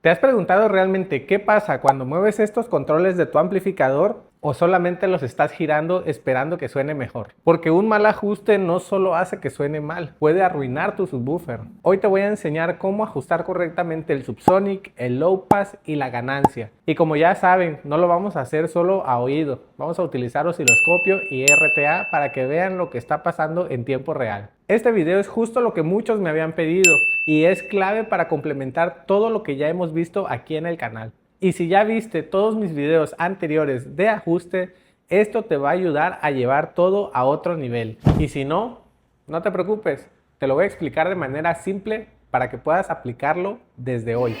¿Te has preguntado realmente qué pasa cuando mueves estos controles de tu amplificador o solamente los estás girando esperando que suene mejor? Porque un mal ajuste no solo hace que suene mal, puede arruinar tu subwoofer. Hoy te voy a enseñar cómo ajustar correctamente el subsonic, el low pass y la ganancia. Y como ya saben, no lo vamos a hacer solo a oído, vamos a utilizar osciloscopio y RTA para que vean lo que está pasando en tiempo real. Este video es justo lo que muchos me habían pedido y es clave para complementar todo lo que ya hemos visto aquí en el canal. Y si ya viste todos mis videos anteriores de ajuste, esto te va a ayudar a llevar todo a otro nivel. Y si no, no te preocupes, te lo voy a explicar de manera simple para que puedas aplicarlo desde hoy.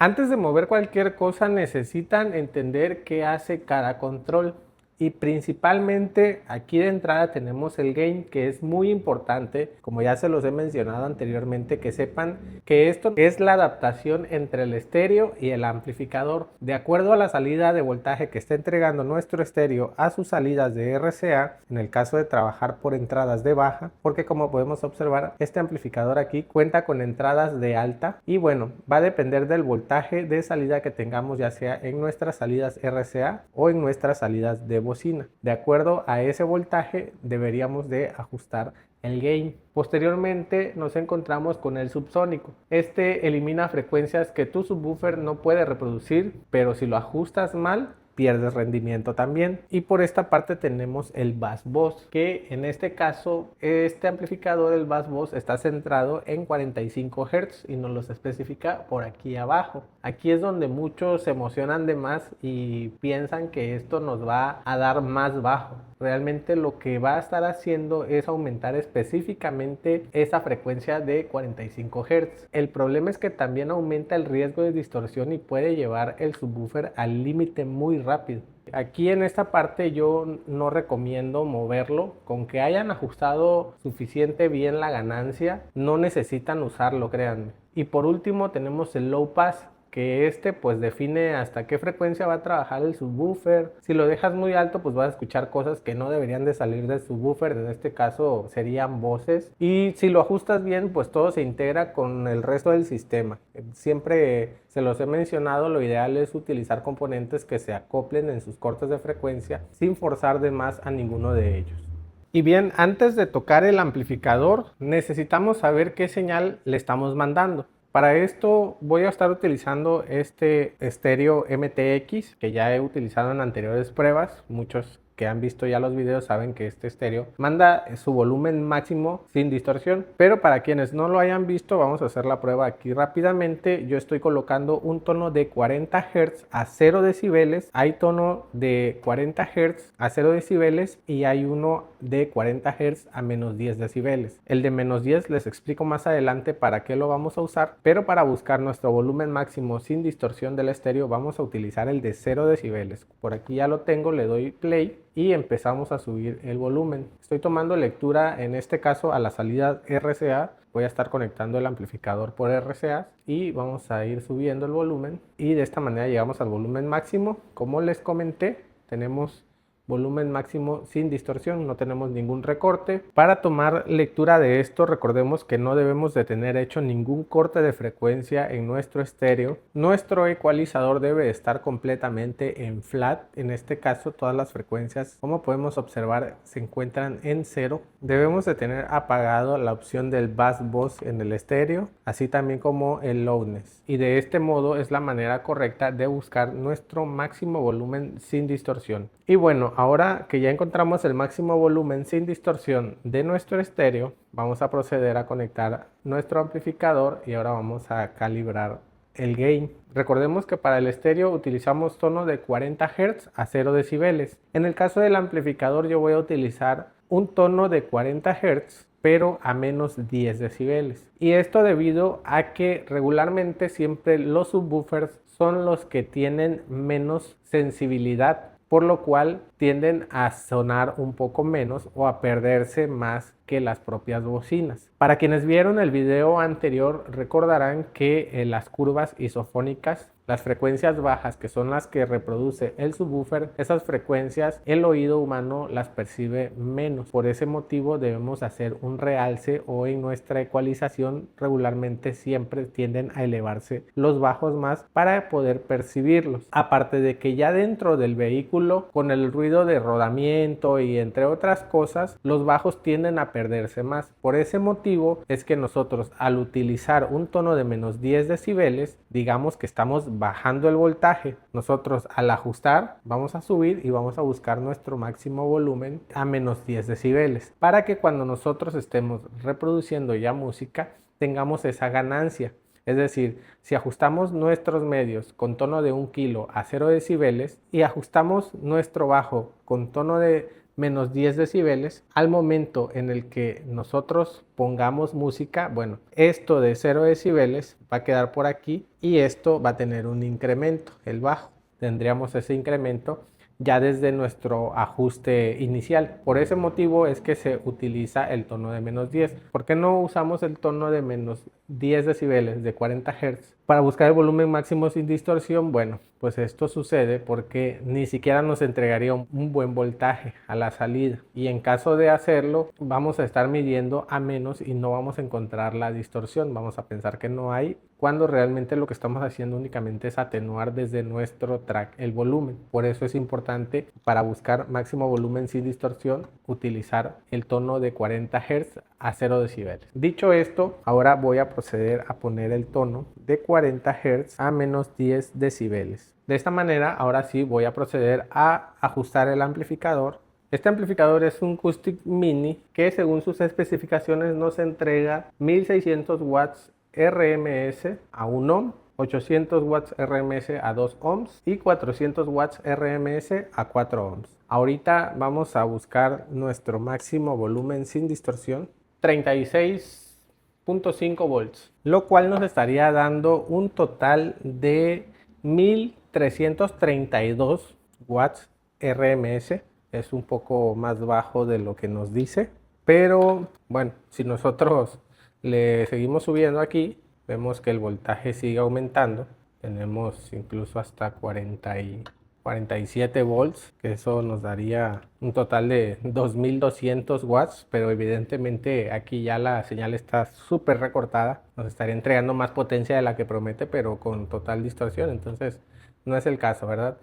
Antes de mover cualquier cosa necesitan entender qué hace cada control. Y principalmente aquí de entrada tenemos el gain, que es muy importante, como ya se los he mencionado anteriormente, que sepan que esto es la adaptación entre el estéreo y el amplificador. De acuerdo a la salida de voltaje que está entregando nuestro estéreo a sus salidas de RCA, en el caso de trabajar por entradas de baja, porque como podemos observar, este amplificador aquí cuenta con entradas de alta y bueno, va a depender del voltaje de salida que tengamos, ya sea en nuestras salidas RCA o en nuestras salidas de bocina. De acuerdo a ese voltaje deberíamos de ajustar el gain. Posteriormente nos encontramos con el subsónico. Este elimina frecuencias que tu subwoofer no puede reproducir, pero si lo ajustas mal pierdes rendimiento también. Y por esta parte tenemos el bass bus, que en este caso este amplificador, el bass bus, está centrado en 45 Hz y nos los especifica por aquí abajo. Aquí es donde muchos se emocionan de más y piensan que esto nos va a dar más bajo. Realmente lo que va a estar haciendo es aumentar específicamente esa frecuencia de 45 Hz. El problema es que también aumenta el riesgo de distorsión y puede llevar el subwoofer al límite muy rápido. Aquí en esta parte yo no recomiendo moverlo. Con que hayan ajustado suficiente bien la ganancia, no necesitan usarlo, créanme. Y por último tenemos el low pass, que pues define hasta qué frecuencia va a trabajar el subwoofer. Si lo dejas muy alto pues vas a escuchar cosas que no deberían de salir del subwoofer, en este caso serían voces, y si lo ajustas bien pues todo se integra con el resto del sistema. Siempre se los he mencionado, lo ideal es utilizar componentes que se acoplen en sus cortes de frecuencia sin forzar de más a ninguno de ellos. Y bien, antes de tocar el amplificador necesitamos saber qué señal le estamos mandando. Para esto voy a estar utilizando este estéreo MTX que ya he utilizado en anteriores pruebas. Muchos que han visto ya los videos saben que este estéreo manda su volumen máximo sin distorsión, pero para quienes no lo hayan visto vamos a hacer la prueba aquí rápidamente. Yo estoy colocando un tono de 40 Hz a 0 decibeles, hay tono de 40 Hz a 0 decibeles y hay uno de 40 Hz a menos 10 decibeles. El de menos 10 les explico más adelante para qué lo vamos a usar, pero para buscar nuestro volumen máximo sin distorsión del estéreo vamos a utilizar el de 0 decibeles. Por aquí ya lo tengo, le doy play y empezamos a subir el volumen. Estoy tomando lectura en este caso a la salida RCA. Voy a estar conectando el amplificador por RCA y vamos a ir subiendo el volumen y de esta manera llegamos al volumen máximo. Como les comenté, tenemos volumen máximo sin distorsión, no tenemos ningún recorte. Para tomar lectura de esto, recordemos que no debemos de tener hecho ningún corte de frecuencia en nuestro estéreo. Nuestro ecualizador debe estar completamente en flat. En este caso, todas las frecuencias, como podemos observar, se encuentran en cero. Debemos de tener apagado la opción del bass bus en el estéreo, así también como el loudness. Y de este modo es la manera correcta de buscar nuestro máximo volumen sin distorsión. Y bueno, ahora que ya encontramos el máximo volumen sin distorsión de nuestro estéreo, vamos a proceder a conectar nuestro amplificador y ahora vamos a calibrar el gain. Recordemos que para el estéreo utilizamos tono de 40 Hz a 0 decibeles. En el caso del amplificador yo voy a utilizar un tono de 40 Hz pero a menos 10 decibeles. Y esto debido a que regularmente siempre los subwoofers son los que tienen menos sensibilidad, por lo cual tienden a sonar un poco menos o a perderse más que las propias bocinas. Para quienes vieron el video anterior recordarán que las curvas isofónicas Las frecuencias bajas, que son las que reproduce el subwoofer, esas frecuencias el oído humano las percibe menos. Por ese motivo debemos hacer un realce, o en nuestra ecualización regularmente siempre tienden a elevarse los bajos más para poder percibirlos. Aparte de que ya dentro del vehículo, con el ruido de rodamiento y entre otras cosas, los bajos tienden a perderse más. Por ese motivo es que nosotros, al utilizar un tono de menos 10 decibeles, digamos que estamos bajando el voltaje. Nosotros, al ajustar, vamos a subir y vamos a buscar nuestro máximo volumen a menos 10 decibeles para que cuando nosotros estemos reproduciendo ya música tengamos esa ganancia. Es decir, si ajustamos nuestros medios con tono de 1 kilo a 0 decibeles y ajustamos nuestro bajo con tono de menos 10 decibeles, al momento en el que nosotros pongamos música, bueno, esto de 0 decibeles va a quedar por aquí y esto va a tener un incremento, el bajo. Tendríamos ese incremento ya desde nuestro ajuste inicial. Por ese motivo es que se utiliza el tono de menos 10. ¿Por qué no usamos el tono de menos 10 decibeles de 40 Hz para buscar el volumen máximo sin distorsión? Bueno, pues esto sucede porque ni siquiera nos entregaría un buen voltaje a la salida, y en caso de hacerlo vamos a estar midiendo a menos y no vamos a encontrar la distorsión. Vamos a pensar que no hay, cuando realmente lo que estamos haciendo únicamente es atenuar desde nuestro track el volumen. Por eso es importante, para buscar máximo volumen sin distorsión, utilizar el tono de 40 Hz a 0 decibeles. Dicho esto, ahora voy a proceder a poner el tono de 40 Hz a menos 10 decibeles. De esta manera, ahora sí voy a proceder a ajustar el amplificador. Este amplificador es un Acoustic Mini que, según sus especificaciones, nos entrega 1600 watts RMS a 1 ohm, 800 watts RMS a 2 ohms y 400 watts RMS a 4 ohms. Ahorita vamos a buscar nuestro máximo volumen sin distorsión, 36.5 volts, lo cual nos estaría dando un total de 1332 watts RMS. Es un poco más bajo de lo que nos dice, pero bueno, si nosotros le seguimos subiendo aquí, vemos que el voltaje sigue aumentando. Tenemos incluso hasta 47 volts, que eso nos daría un total de 2200 watts, pero evidentemente aquí ya la señal está súper recortada. Nos estaría entregando más potencia de la que promete, pero con total distorsión. Entonces no es el caso, ¿verdad?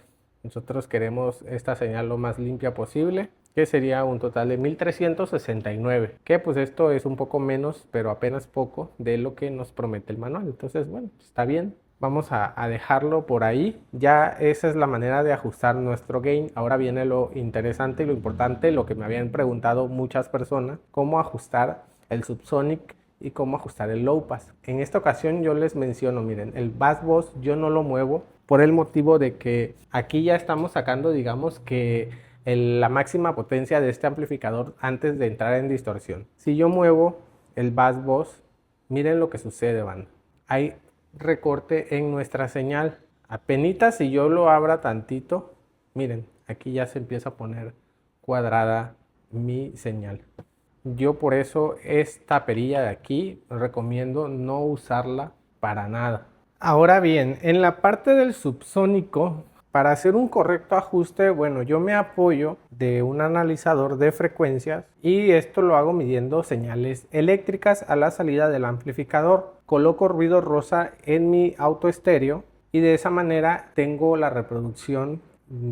Nosotros queremos esta señal lo más limpia posible, que sería un total de 1369, que pues esto es un poco menos, pero apenas poco de lo que nos promete el manual. Entonces, bueno, está bien. Vamos a dejarlo por ahí. Ya esa es la manera de ajustar nuestro gain. Ahora viene lo interesante y lo importante, lo que me habían preguntado muchas personas: cómo ajustar el subsonic y cómo ajustar el low pass. En esta ocasión yo les menciono, miren, el bass bus yo no lo muevo por el motivo de que aquí ya estamos sacando, digamos que la máxima potencia de este amplificador antes de entrar en distorsión. Si yo muevo el bass bus, miren lo que sucede, banda. Hay recorte en nuestra señal. Apenitas si yo lo abra tantito, miren, aquí ya se empieza a poner cuadrada mi señal. Yo por eso esta perilla de aquí recomiendo no usarla para nada. Ahora bien, en la parte del subsónico, para hacer un correcto ajuste, bueno, yo me apoyo de un analizador de frecuencias, y esto lo hago midiendo señales eléctricas a la salida del amplificador. Coloco ruido rosa en mi auto estéreo y de esa manera tengo la reproducción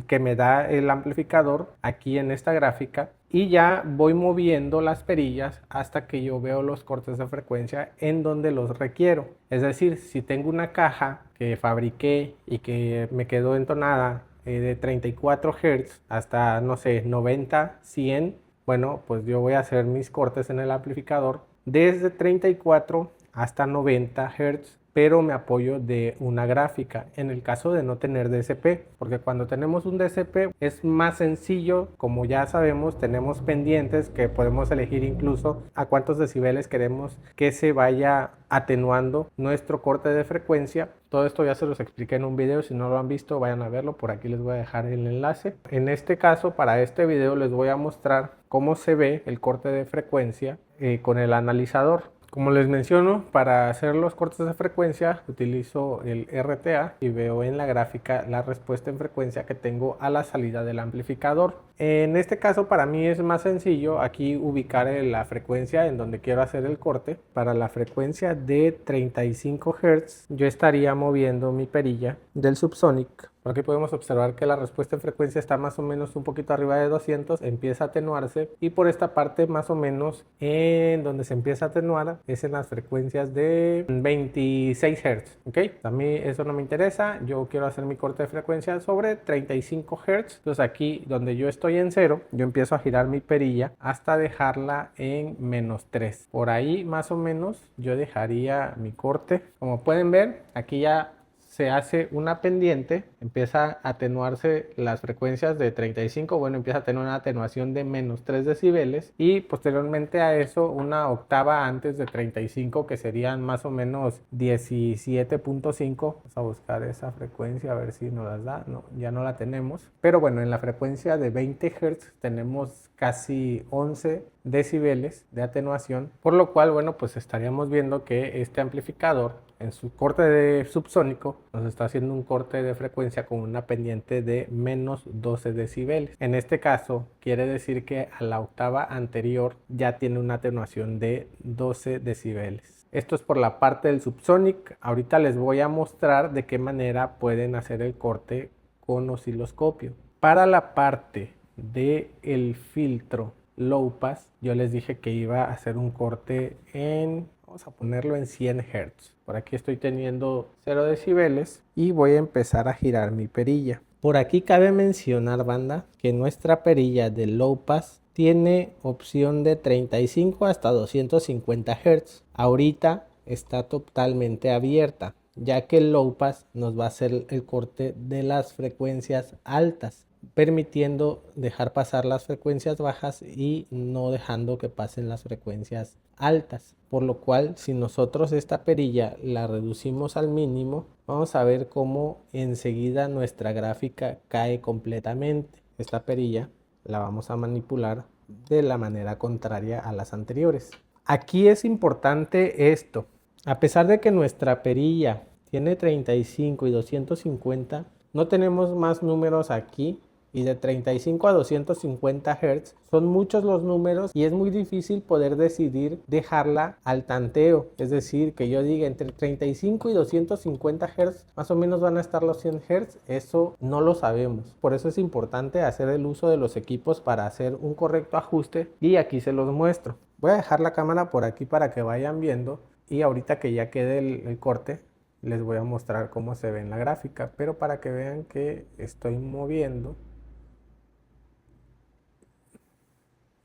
que me da el amplificador aquí en esta gráfica, y ya voy moviendo las perillas hasta que yo veo los cortes de frecuencia en donde los requiero. Es decir, si tengo una caja que fabriqué y que me quedó entonada de 34 Hz hasta, no sé, 90, 100, bueno, pues yo voy a hacer mis cortes en el amplificador desde 34 hasta 90 Hz, pero me apoyo de una gráfica en el caso de no tener DSP, porque cuando tenemos un DSP es más sencillo. Como ya sabemos, tenemos pendientes que podemos elegir incluso a cuántos decibeles queremos que se vaya atenuando nuestro corte de frecuencia. Todo esto ya se los expliqué en un video. Si no lo han visto, vayan a verlo, por aquí les voy a dejar el enlace. En este caso, para este video les voy a mostrar cómo se ve el corte de frecuencia con el analizador. Como les menciono, para hacer los cortes de frecuencia utilizo el RTA y veo en la gráfica la respuesta en frecuencia que tengo a la salida del amplificador. En este caso para mí es más sencillo aquí ubicar la frecuencia en donde quiero hacer el corte. Para la frecuencia de 35 Hz yo estaría moviendo mi perilla del Subsonic. Por aquí podemos observar que la respuesta en frecuencia está más o menos un poquito arriba de 200, empieza a atenuarse, y por esta parte más o menos en donde se empieza a atenuar es en las frecuencias de 26 Hz. ¿Ok? A mí eso no me interesa, yo quiero hacer mi corte de frecuencia sobre 35 Hz. Entonces aquí donde yo estoy en 0, yo empiezo a girar mi perilla hasta dejarla en -3. Por ahí más o menos yo dejaría mi corte. Como pueden ver, aquí ya se hace una pendiente, empieza a atenuarse las frecuencias de 35, bueno, empieza a tener una atenuación de -3 decibeles, y posteriormente a eso una octava antes de 35 que serían más o menos 17.5. Vamos a buscar esa frecuencia a ver si nos las da. No, ya no la tenemos, pero bueno, en la frecuencia de 20 Hz tenemos casi 11 decibeles de atenuación, por lo cual, bueno, pues estaríamos viendo que este amplificador en su corte de subsónico nos está haciendo un corte de frecuencia con una pendiente de -12 decibeles. En este caso quiere decir que a la octava anterior ya tiene una atenuación de 12 decibeles. Esto es por la parte del subsonic. Ahorita les voy a mostrar de qué manera pueden hacer el corte con osciloscopio. Para la parte del filtro low pass, yo les dije que iba a hacer un corte en, vamos a ponerlo en 100 Hz. Por aquí estoy teniendo 0 decibeles y voy a empezar a girar mi perilla. Por aquí cabe mencionar, banda, que nuestra perilla de low pass tiene opción de 35 hasta 250 Hz. Ahorita está totalmente abierta, ya que el low pass nos va a hacer el corte de las frecuencias altas, permitiendo dejar pasar las frecuencias bajas y no dejando que pasen las frecuencias altas. Por lo cual, si nosotros esta perilla la reducimos al mínimo, vamos a ver cómo enseguida nuestra gráfica cae completamente. Esta perilla la vamos a manipular de la manera contraria a las anteriores. Aquí es importante esto. A pesar de que nuestra perilla tiene 35 y 250, no tenemos más números aquí, y de 35 a 250 Hz son muchos los números y es muy difícil poder decidir dejarla al tanteo. Es decir, que yo diga entre 35 y 250 Hz más o menos van a estar los 100 Hz, eso no lo sabemos. Por eso es importante hacer el uso de los equipos para hacer un correcto ajuste, y aquí se los muestro. Voy a dejar la cámara por aquí para que vayan viendo, y ahorita que ya quede el corte les voy a mostrar cómo se ve en la gráfica, pero para que vean que estoy moviendo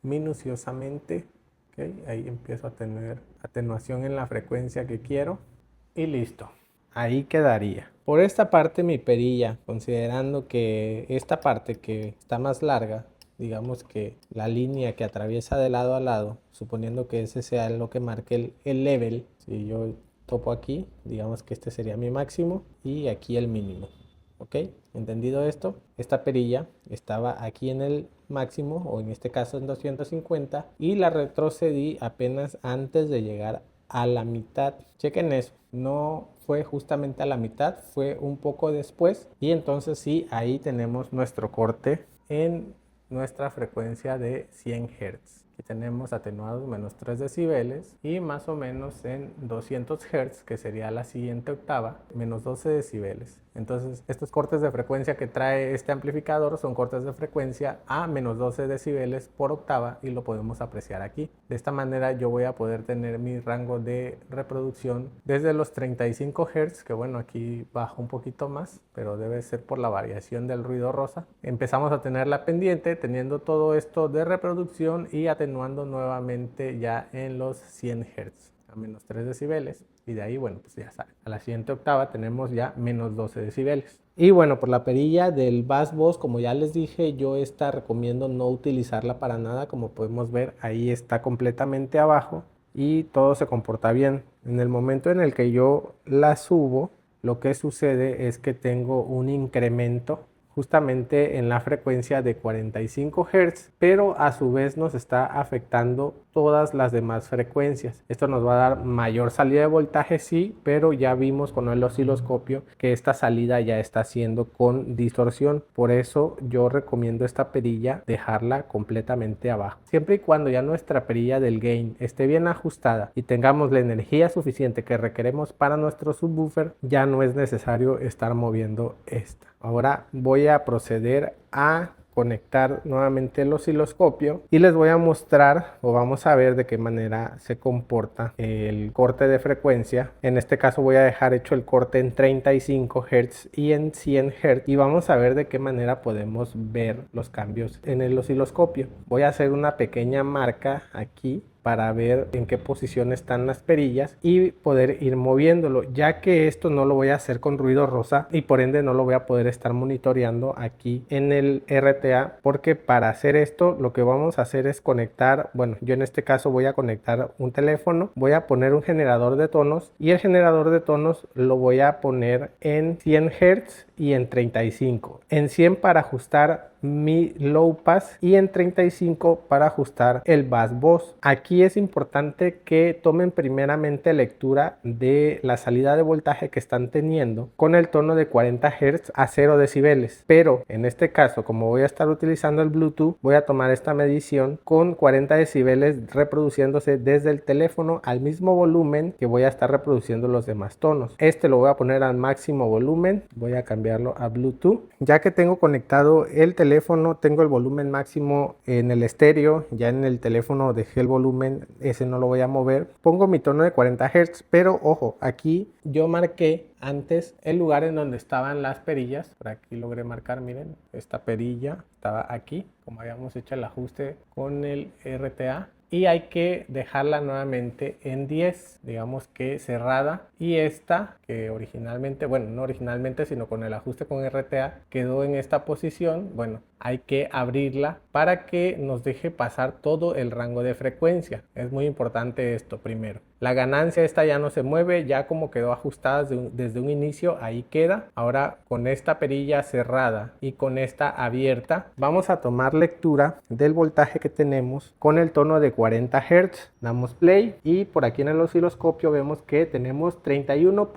minuciosamente. ¿Okay? Ahí empiezo a tener atenuación en la frecuencia que quiero y listo, ahí quedaría. Por esta parte mi perilla, considerando que esta parte que está más larga, digamos que la línea que atraviesa de lado a lado, suponiendo que ese sea lo que marque el level, si yo topo aquí, digamos que este sería mi máximo y aquí el mínimo. ¿Ok? Entendido esto, esta perilla estaba aquí en el máximo, o en este caso en 250, y la retrocedí apenas antes de llegar a la mitad. Chequen eso, no fue justamente a la mitad, fue un poco después, y entonces sí, ahí tenemos nuestro corte en nuestra frecuencia de 100 Hz. Aquí tenemos atenuados -3 decibeles y más o menos en 200 Hz, que sería la siguiente octava, -12 decibeles. Entonces, estos cortes de frecuencia que trae este amplificador son cortes de frecuencia a -12 decibeles por octava, y lo podemos apreciar aquí. De esta manera yo voy a poder tener mi rango de reproducción desde los 35 Hz, que bueno, aquí bajo un poquito más, pero debe ser por la variación del ruido rosa. Empezamos a tener la pendiente, teniendo todo esto de reproducción y atenuando nuevamente ya en los 100 Hz a -3 decibeles, y de ahí, bueno, pues ya saben, a la siguiente octava tenemos ya -12 decibeles. Y bueno, por la perilla del Bass Boss, como ya les dije, yo esta recomiendo no utilizarla para nada. Como podemos ver, ahí está completamente abajo y todo se comporta bien. En el momento en el que yo la subo, lo que sucede es que tengo un incremento justamente en la frecuencia de 45 Hz, pero a su vez nos está afectando todas las demás frecuencias. Esto nos va a dar mayor salida de voltaje, sí, pero ya vimos con el osciloscopio que esta salida ya está siendo con distorsión. Por eso yo recomiendo esta perilla dejarla completamente abajo. Siempre y cuando ya nuestra perilla del gain esté bien ajustada y tengamos la energía suficiente que requeremos para nuestro subwoofer, ya no es necesario estar moviendo esta. Ahora voy a proceder a conectar nuevamente el osciloscopio y les voy a mostrar o vamos a ver de qué manera se comporta el corte de frecuencia. En este caso voy a dejar hecho el corte en 35 Hz y en 100 Hz y vamos a ver de qué manera podemos ver los cambios en el osciloscopio. Voy a hacer una pequeña marca aquí para ver en qué posición están las perillas y poder ir moviéndolo, ya que esto no lo voy a hacer con ruido rosa y por ende no lo voy a poder estar monitoreando aquí en el RTA, porque para hacer esto lo que vamos a hacer es conectar, bueno, yo en este caso voy a conectar un teléfono, voy a poner un generador de tonos y el generador de tonos lo voy a poner en 100 Hz y en 35, en 100 para ajustar mi low pass y en 35 para ajustar el bass voz. Aquí es importante que tomen primeramente lectura de la salida de voltaje que están teniendo con el tono de 40 Hz a 0 decibeles, pero en este caso, como voy a estar utilizando el Bluetooth, voy a tomar esta medición con 40 decibeles reproduciéndose desde el teléfono al mismo volumen que voy a estar reproduciendo los demás tonos. Este lo voy a poner al máximo volumen, voy a cambiarlo a Bluetooth. Ya que tengo conectado el teléfono, tengo el volumen máximo en el estéreo, ya en el teléfono dejé el volumen, ese no lo voy a mover. Pongo mi tono de 40 Hz, pero ojo, aquí yo marqué antes el lugar en donde estaban las perillas. Por aquí logré marcar, miren, esta perilla estaba aquí, como habíamos hecho el ajuste con el RTA. Y hay que dejarla nuevamente en 10, digamos que cerrada, y esta que originalmente, bueno, no originalmente sino con el ajuste con RTA quedó en esta posición, bueno, hay que abrirla para que nos deje pasar todo el rango de frecuencia. Es muy importante esto primero. La ganancia esta ya no se mueve, ya como quedó ajustada desde un inicio, ahí queda. Ahora con esta perilla cerrada y con esta abierta vamos a tomar lectura del voltaje que tenemos con el tono de 40 Hz. Damos play y por aquí en el osciloscopio vemos que tenemos 31.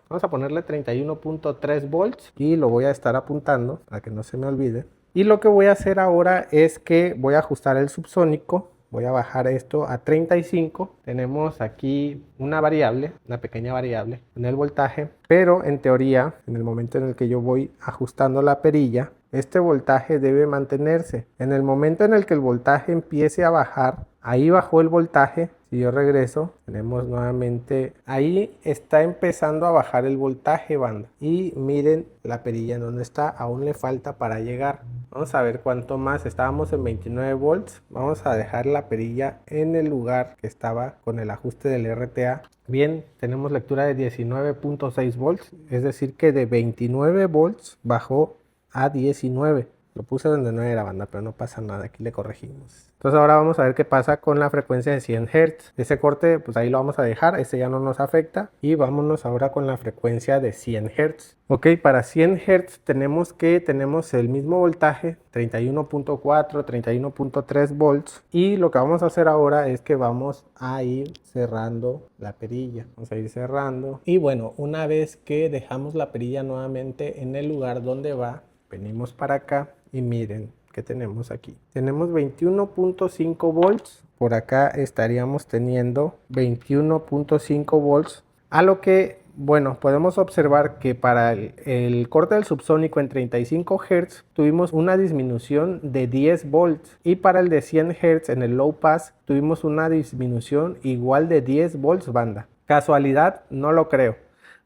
Vamos a ponerle 31.3 volts y lo voy a estar apuntando para que no se me olvide. Y lo que voy a hacer ahora es que voy a ajustar el subsónico. Voy a bajar esto a 35. Tenemos aquí una variable, una pequeña variable en el voltaje, pero en teoría, en el momento en el que yo voy ajustando la perilla, este voltaje debe mantenerse. En el momento en el que el voltaje empiece a bajar, ahí bajó el voltaje. Si yo regreso, tenemos nuevamente, ahí está empezando a bajar el voltaje, banda. Y miren la perilla en donde está, aún le falta para llegar. Vamos a ver cuánto más, estábamos en 29 volts. Vamos a dejar la perilla en el lugar que estaba con el ajuste del RTA. Bien, tenemos lectura de 19.6 volts, es decir que de 29 volts bajó a 19. Lo puse donde no era, banda, pero no pasa nada, aquí le corregimos. Entonces ahora vamos a ver qué pasa con la frecuencia de 100 Hz. Ese corte, pues ahí lo vamos a dejar, ese ya no nos afecta. Y vámonos ahora con la frecuencia de 100 Hz. Ok, para 100 Hz tenemos el mismo voltaje, 31.4, 31.3 volts. Y lo que vamos a hacer ahora es que vamos a ir cerrando la perilla. Vamos a ir cerrando. Y bueno, una vez que dejamos la perilla nuevamente en el lugar donde va, venimos para acá y miren que tenemos aquí. Tenemos 21.5 volts. Por acá estaríamos teniendo 21.5 volts. A lo que, bueno, podemos observar que para el corte del subsónico en 35 Hz tuvimos una disminución de 10 volts. Y para el de 100 Hz en el low pass tuvimos una disminución igual de 10 volts, banda. ¿Casualidad? No lo creo.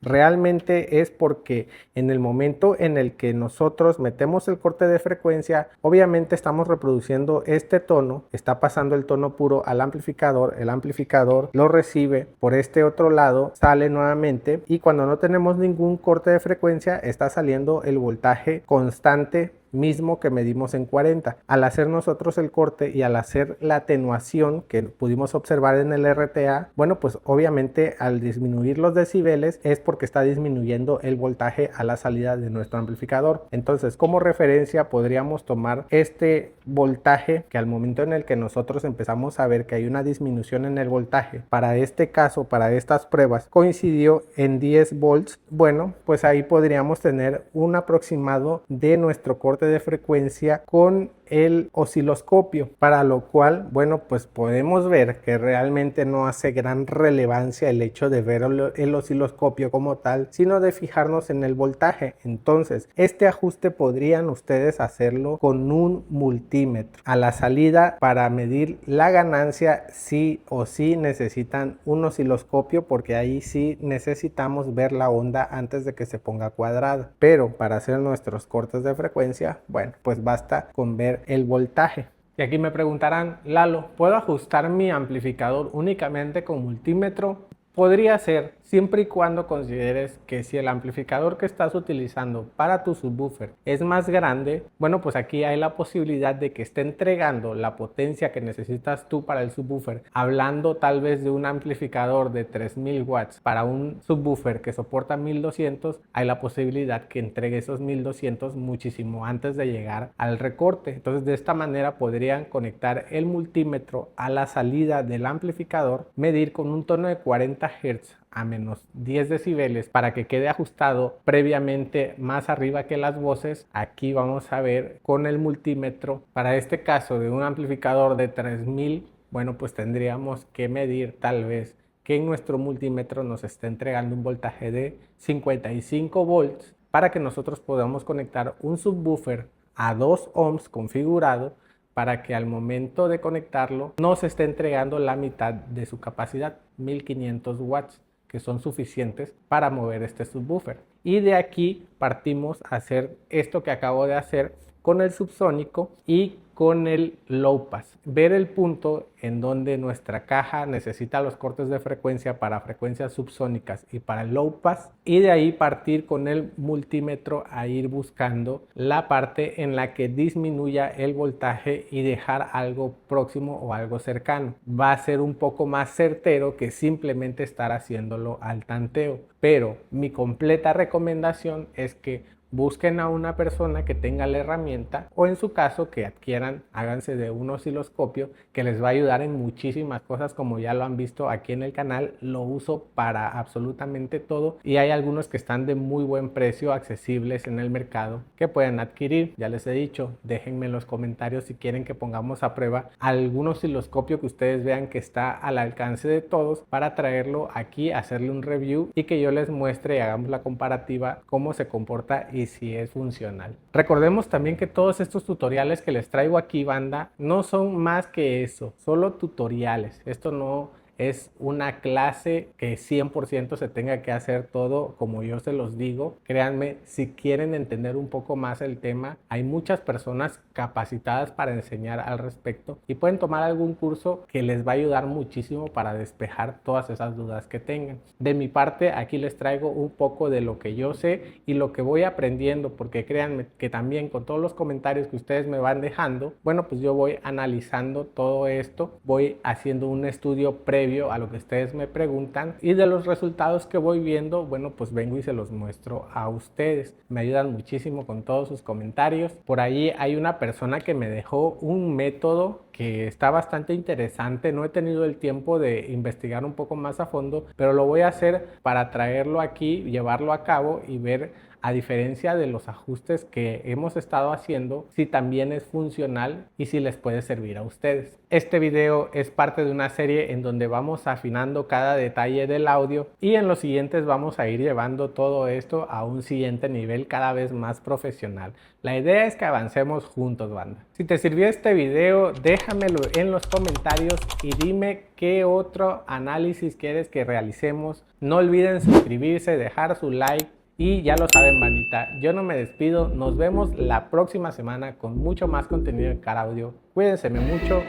Realmente es porque en el momento en el que nosotros metemos el corte de frecuencia, obviamente estamos reproduciendo este tono, está pasando el tono puro al amplificador, el amplificador lo recibe por este otro lado, sale nuevamente y cuando no tenemos ningún corte de frecuencia está saliendo el voltaje constante mismo que medimos en 40. Al hacer nosotros el corte y al hacer la atenuación que pudimos observar en el RTA, bueno, pues obviamente al disminuir los decibeles es porque está disminuyendo el voltaje a la salida de nuestro amplificador. Entonces, como referencia podríamos tomar este voltaje que al momento en el que nosotros empezamos a ver que hay una disminución en el voltaje, para este caso, para estas pruebas, coincidió en 10 volts. Bueno, pues ahí podríamos tener un aproximado de nuestro corte de frecuencia con el osciloscopio, para lo cual, bueno, pues podemos ver que realmente no hace gran relevancia el hecho de ver el osciloscopio como tal, sino de fijarnos en el voltaje. Entonces, este ajuste podrían ustedes hacerlo con un multímetro. A la salida, para medir la ganancia, sí o sí necesitan un osciloscopio, porque ahí sí necesitamos ver la onda antes de que se ponga cuadrada. Pero para hacer nuestros cortes de frecuencia, bueno, pues basta con ver el voltaje. Y aquí me preguntarán, Lalo, ¿puedo ajustar mi amplificador únicamente con multímetro? Podría ser, siempre y cuando consideres que si el amplificador que estás utilizando para tu subwoofer es más grande, bueno, pues aquí hay la posibilidad de que esté entregando la potencia que necesitas tú para el subwoofer. Hablando tal vez de un amplificador de 3000 watts para un subwoofer que soporta 1200, hay la posibilidad que entregue esos 1200 muchísimo antes de llegar al recorte. Entonces, de esta manera podrían conectar el multímetro a la salida del amplificador, medir con un tono de 40 Hz a menos 10 decibeles para que quede ajustado previamente más arriba que las voces. Aquí vamos a ver con el multímetro, para este caso de un amplificador de 3000, bueno, pues tendríamos que medir tal vez que en nuestro multímetro nos esté entregando un voltaje de 55 volts para que nosotros podamos conectar un subwoofer a 2 ohms configurado, para que al momento de conectarlo nos esté entregando la mitad de su capacidad, 1500 watts, que son suficientes para mover este subwoofer. Y de aquí partimos a hacer esto que acabo de hacer con el subsónico y con el low pass. Ver el punto en donde nuestra caja necesita los cortes de frecuencia para frecuencias subsónicas y para el low pass, y de ahí partir con el multímetro a ir buscando la parte en la que disminuya el voltaje y dejar algo próximo o algo cercano. Va a ser un poco más certero que simplemente estar haciéndolo al tanteo, pero mi completa recomendación es que busquen a una persona que tenga la herramienta, o en su caso que adquieran, háganse de un osciloscopio que les va a ayudar en muchísimas cosas. Como ya lo han visto aquí en el canal, lo uso para absolutamente todo, y hay algunos que están de muy buen precio, accesibles en el mercado, que pueden adquirir. Ya les he dicho, déjenme en los comentarios si quieren que pongamos a prueba algún osciloscopio que ustedes vean que está al alcance de todos, para traerlo aquí, hacerle un review y que yo les muestre y hagamos la comparativa, cómo se comporta y si es funcional. Recordemos también que todos estos tutoriales que les traigo aquí, banda, no son más que eso, solo tutoriales. Esto no es una clase que 100% se tenga que hacer todo como yo se los digo. Créanme, si quieren entender un poco más el tema, hay muchas personas capacitadas para enseñar al respecto, y pueden tomar algún curso que les va a ayudar muchísimo para despejar todas esas dudas que tengan. De mi parte, aquí les traigo un poco de lo que yo sé y lo que voy aprendiendo, porque créanme que también con todos los comentarios que ustedes me van dejando, bueno, pues yo voy analizando todo esto, voy haciendo un estudio previo a lo que ustedes me preguntan, y de los resultados que voy viendo, bueno, pues vengo y se los muestro a ustedes. Me ayudan muchísimo con todos sus comentarios. Por ahí hay una persona que me dejó un método que está bastante interesante. No he tenido el tiempo de investigar un poco más a fondo, pero lo voy a hacer para traerlo aquí, llevarlo a cabo y ver, a diferencia de los ajustes que hemos estado haciendo, si también es funcional y si les puede servir a ustedes. Este video es parte de una serie en donde vamos afinando cada detalle del audio, y en los siguientes vamos a ir llevando todo esto a un siguiente nivel cada vez más profesional. La idea es que avancemos juntos, banda. Si te sirvió este video, déjamelo en los comentarios y dime qué otro análisis quieres que realicemos. No olviden suscribirse, dejar su like. Y ya lo saben, bandita, yo no me despido. Nos vemos la próxima semana con mucho más contenido en Car Audio. Cuídense mucho.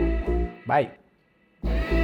Bye.